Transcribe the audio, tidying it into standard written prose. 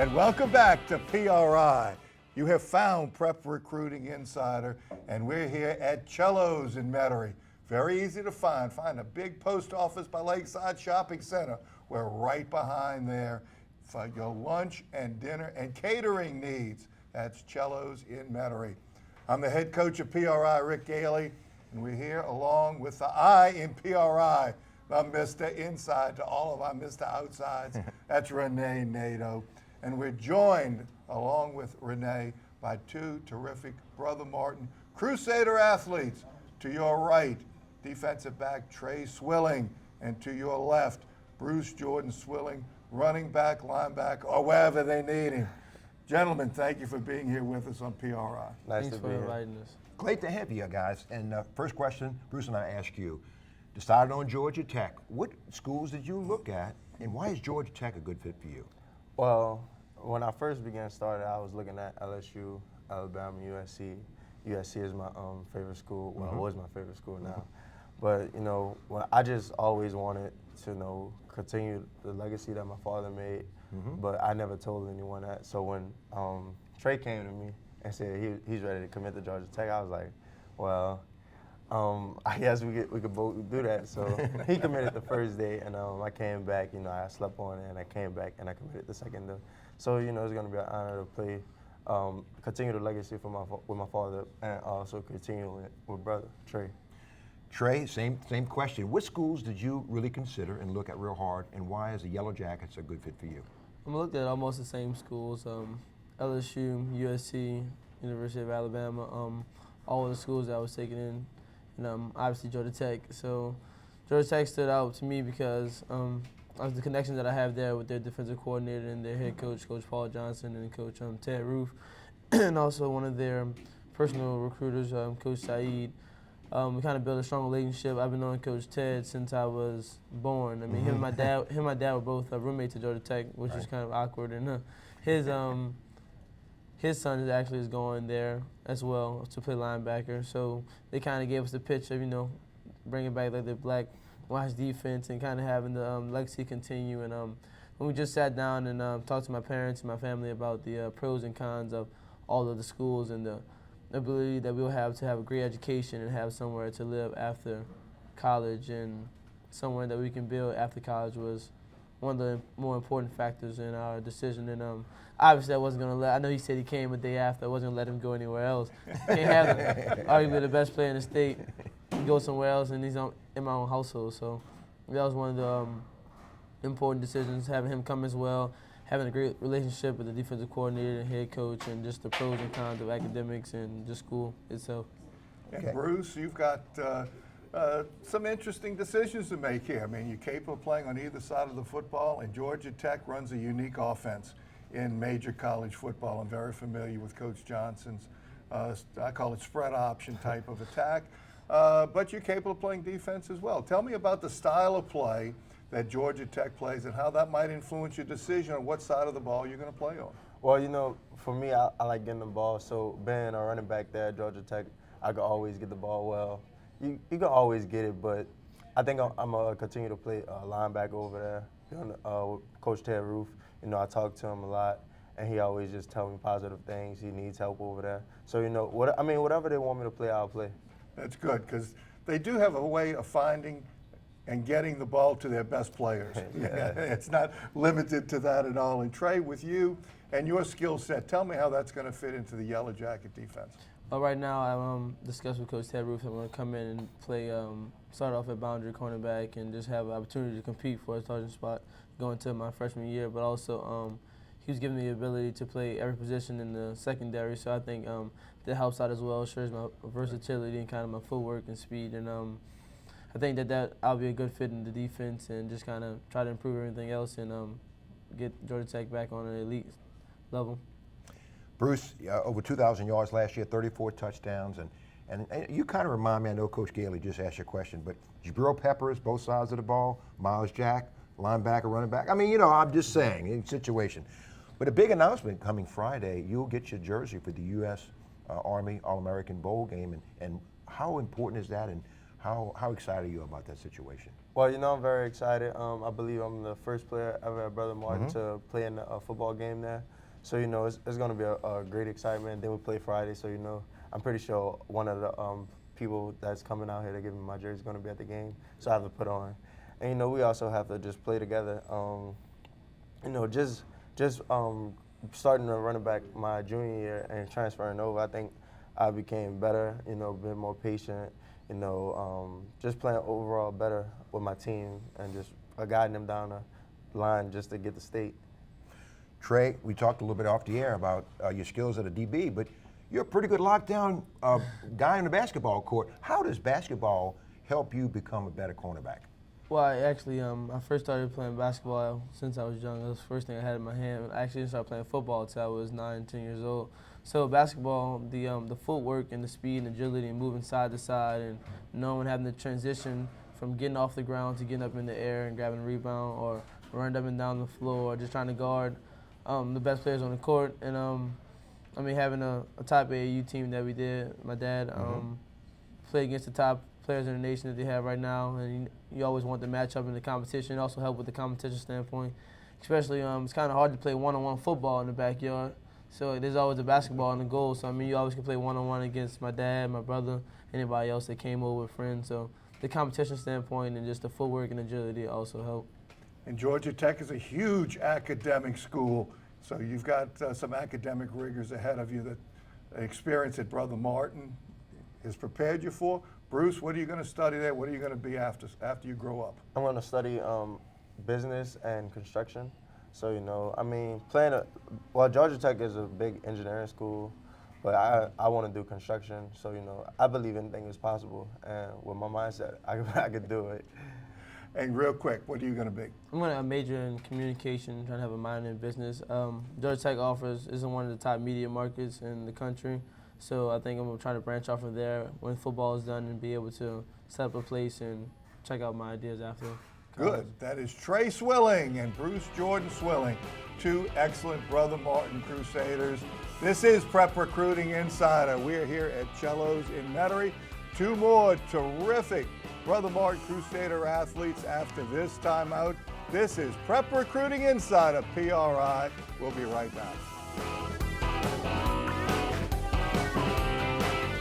And welcome back to PRI. You have found Prep Recruiting Insider, and we're here at Cello's in Metairie. Very easy to find. Find a big post office by Lakeside Shopping Center. We're right behind there for your lunch and dinner and catering needs. That's Cello's in Metairie. I'm the head coach of PRI, Rick Gailey, and we're here along with the I in PRI, the Mr. Inside to all of our Mr. Outsides. That's Renee Nato. And we're joined, along with Renee, by two terrific Brother Martin Crusader athletes. To your right, defensive back Trey Swilling, and to your left, Bruce Jordan-Swilling, running back, linebacker, or wherever they need him. Gentlemen, thank you for being here with us on PRI. Nice to be here. Inviting us. Great to have you guys. And first question, Bruce and I ask you, decided on Georgia Tech. What schools did you look at, and why is Georgia Tech a good fit for you? Well, when I first began started, I was looking at LSU, Alabama, USC. USC is my favorite school. Well, it was my favorite school now. But, you know, I just always wanted to, you know, continue the legacy that my father made, but I never told anyone that. So when Trey came to me and said he's ready to commit to Georgia Tech, I was like, well, I guess we could both do that. So he committed the first day, and I came back. You know, I slept on it, and I came back, and I committed the second day. So, you know, it's going to be an honor to play, continue the legacy with my father, and also continue with brother Trey. Trey, same question. What schools did you really consider and look at real hard, and why is the Yellow Jackets a good fit for you? I looked at almost the same schools, LSU, USC, University of Alabama, all of the schools that I was taking in, and obviously Georgia Tech. So Georgia Tech stood out to me because of the connection that I have there with their defensive coordinator and their head coach, Coach Paul Johnson, and Coach Ted Roof, and also one of their personal recruiters, Coach Saeed. We kind of built a strong relationship. I've been knowing Coach Ted since I was born. I mean, him and my dad were both roommates at Georgia Tech, which is kind of awkward. And his son is going there as well to play linebacker. So they kind of gave us the pitch of, you know, bringing back like the black watch defense and kind of having the legacy continue. And when we just sat down and talked to my parents and my family about the pros and cons of all of the schools and the ability that we'll have to have a great education and have somewhere to live after college and somewhere that we can build after college was one of the more important factors in our decision. And obviously I wasn't going to I know he said he came a day after, I wasn't going to let him go anywhere else. Can't have arguably the best player in the state go somewhere else, and he's in my own household. So that was one of the important decisions, having him come as well, having a great relationship with the defensive coordinator and head coach, and just the pros and cons of academics and just school itself. And Bruce, you've got some interesting decisions to make here. I mean, you're capable of playing on either side of the football, and Georgia Tech runs a unique offense in major college football. I'm very familiar with Coach Johnson's, I call it spread option type of attack, but you're capable of playing defense as well. Tell me about the style of play that Georgia Tech plays and how that might influence your decision on what side of the ball you're going to play on. Well, you know, for me, I like getting the ball. So being a running back there at Georgia Tech, I could always get the ball well. You can always get it, but I think I'm going to continue to play linebacker over there. With Coach Ted Roof, you know, I talk to him a lot, and he always just tells me positive things. He needs help over there. So, you know, whatever they want me to play, I'll play. That's good, because they do have a way of finding and getting the ball to their best players. It's not limited to that at all. And Trey, with you and your skill set, tell me how that's going to fit into the Yellow Jacket defense. Right now, I discussed with Coach Ted Roof. I'm going to come in and play, start off at boundary cornerback and just have an opportunity to compete for a starting spot going into my freshman year. But also, he was giving me the ability to play every position in the secondary. So I think that helps out as well. Shows my versatility and kind of my footwork and speed. And I think that I'll be a good fit in the defense and just kind of try to improve everything else and get Georgia Tech back on an elite level. Bruce, over 2,000 yards last year, 34 touchdowns, and you kind of remind me, I know Coach Gailey just asked you a question, but Jabril Peppers, both sides of the ball, Miles Jack, linebacker, running back. I mean, you know, I'm just saying, in situation. But a big announcement coming Friday, you'll get your jersey for the U.S. Army All-American Bowl game, and how important is that, and How excited are you about that situation? Well, you know, I'm very excited. I believe I'm the first player ever at Brother Martin to play in a football game there. So, you know, it's going to be a great excitement. Then we play Friday, so, you know, I'm pretty sure one of the people that's coming out here to give me my jersey is going to be at the game. So I have to put on. And, you know, we also have to just play together. You know, just starting to running back my junior year and transferring over, I think I became better, you know, been more patient, you know, just playing overall better with my team and just guiding them down the line just to get the state. Trey, we talked a little bit off the air about your skills at a DB, but you're a pretty good lockdown guy on the basketball court. How does basketball help you become a better cornerback? Well, I first started playing basketball since I was young. That was the first thing I had in my hand. I actually didn't start playing football until I was 9, 10 years old. So basketball, the footwork and the speed and agility and moving side to side and knowing having to transition from getting off the ground to getting up in the air and grabbing a rebound or running up and down the floor or just trying to guard the best players on the court. And I mean, having a top AAU team that we did, my dad played against the top players in the nation that they have right now, and you always want to match up in the competition. It also help with the competition standpoint, especially it's kind of hard to play one-on-one football in the backyard. So there's always a basketball in the goal. So I mean, you always can play one-on-one against my dad, my brother, anybody else that came over with friends. So the competition standpoint and just the footwork and agility also help. And Georgia Tech is a huge academic school, so you've got some academic rigors ahead of you that experience at Brother Martin has prepared you for. Bruce, what are you going to study there? What are you going to be after you grow up? I'm going to study business and construction. So, you know, I mean, Georgia Tech is a big engineering school, but I want to do construction. So, you know, I believe anything is possible. And with my mindset, I could do it. And real quick, what are you going to be? I'm going to major in communication, trying to have a minor in business. Georgia Tech isn't one of the top media markets in the country. So I think I'm going to try to branch off of there when football is done and be able to set up a place and check out my ideas after. Good. That is Trey Swilling and Bruce Jordan-Swilling, two excellent Brother Martin Crusaders. This is Prep Recruiting Insider. We're here at Cello's in Metairie. Two more terrific Brother Martin Crusader athletes after this timeout. This is Prep Recruiting Insider, PRI. We'll be right back.